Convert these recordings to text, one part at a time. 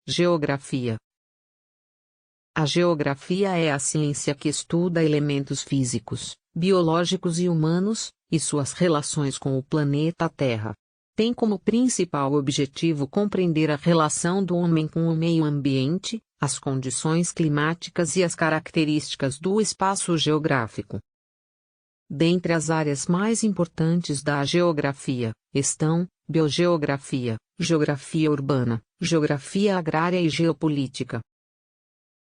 Geografia. A geografia é a ciência que estuda elementos físicos, biológicos e humanos, e suas relações com o planeta Terra. Tem como principal objetivo compreender a relação do homem com o meio ambiente, as condições climáticas e as características do espaço geográfico. Dentre as áreas mais importantes da geografia, estão biogeografia, geografia urbana, geografia agrária e geopolítica.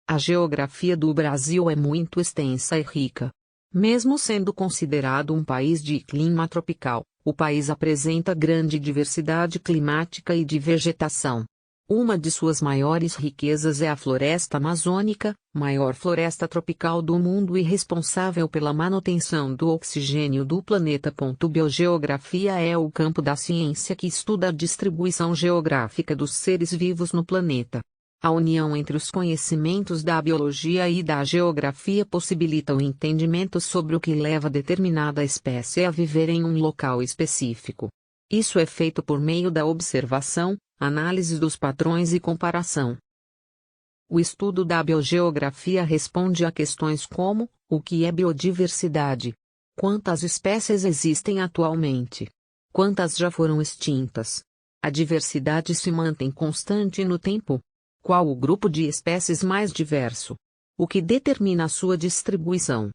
A geografia do Brasil é muito extensa e rica. Mesmo sendo considerado um país de clima tropical, o país apresenta grande diversidade climática e de vegetação. Uma de suas maiores riquezas é a floresta amazônica, maior floresta tropical do mundo e responsável pela manutenção do oxigênio do planeta. Biogeografia é o campo da ciência que estuda a distribuição geográfica dos seres vivos no planeta. A união entre os conhecimentos da biologia e da geografia possibilita o entendimento sobre o que leva determinada espécie a viver em um local específico. Isso é feito por meio da observação, análise dos padrões e comparação. O estudo da biogeografia responde a questões como: o que é biodiversidade? Quantas espécies existem atualmente? Quantas já foram extintas? A diversidade se mantém constante no tempo? Qual o grupo de espécies mais diverso? O que determina a sua distribuição?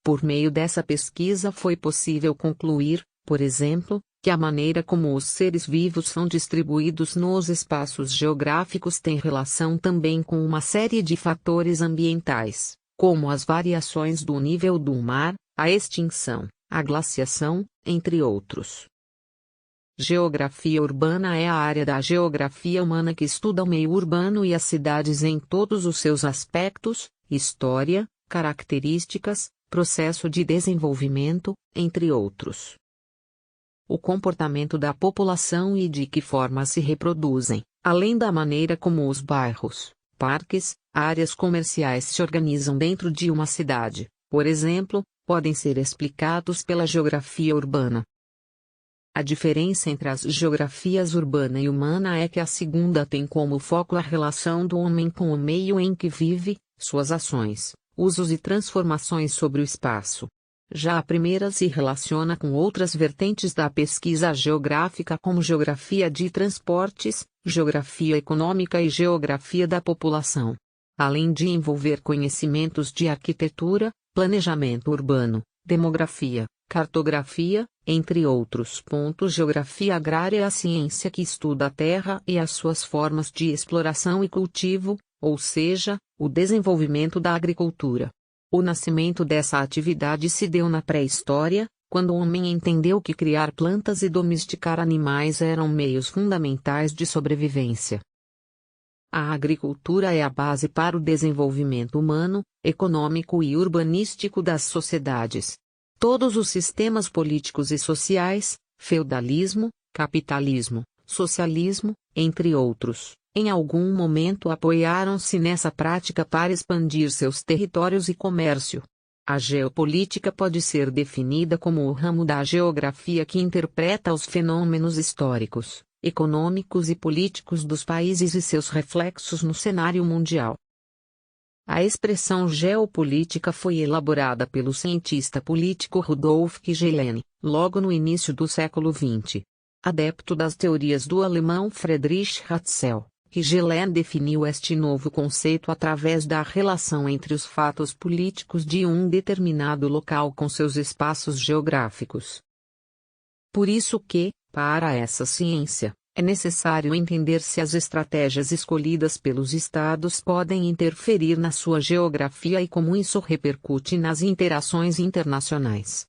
Por meio dessa pesquisa foi possível concluir, por exemplo, que a maneira como os seres vivos são distribuídos nos espaços geográficos tem relação também com uma série de fatores ambientais, como as variações do nível do mar, a extinção, a glaciação, entre outros. Geografia urbana é a área da geografia humana que estuda o meio urbano e as cidades em todos os seus aspectos, história, características, processo de desenvolvimento, entre outros. O comportamento da população e de que forma se reproduzem, além da maneira como os bairros, parques, áreas comerciais se organizam dentro de uma cidade, por exemplo, podem ser explicados pela geografia urbana. A diferença entre as geografias urbana e humana é que a segunda tem como foco a relação do homem com o meio em que vive, suas ações, usos e transformações sobre o espaço. Já a primeira se relaciona com outras vertentes da pesquisa geográfica como geografia de transportes, geografia econômica e geografia da população. Além de envolver conhecimentos de arquitetura, planejamento urbano, demografia, cartografia, entre outros. Geografia agrária é a ciência que estuda a terra e as suas formas de exploração e cultivo, ou seja, o desenvolvimento da agricultura. O nascimento dessa atividade se deu na pré-história, quando o homem entendeu que criar plantas e domesticar animais eram meios fundamentais de sobrevivência. A agricultura é a base para o desenvolvimento humano, econômico e urbanístico das sociedades. Todos os sistemas políticos e sociais, feudalismo, capitalismo, socialismo, entre outros, em algum momento apoiaram-se nessa prática para expandir seus territórios e comércio. A geopolítica pode ser definida como o ramo da geografia que interpreta os fenômenos históricos, econômicos e políticos dos países e seus reflexos no cenário mundial. A expressão geopolítica foi elaborada pelo cientista político Rudolf Gelene, logo no início do século XX. Adepto das teorias do alemão Friedrich Ratzel, Gelene definiu este novo conceito através da relação entre os fatos políticos de um determinado local com seus espaços geográficos. Por isso que, para essa ciência, é necessário entender se as estratégias escolhidas pelos estados podem interferir na sua geografia e como isso repercute nas interações internacionais.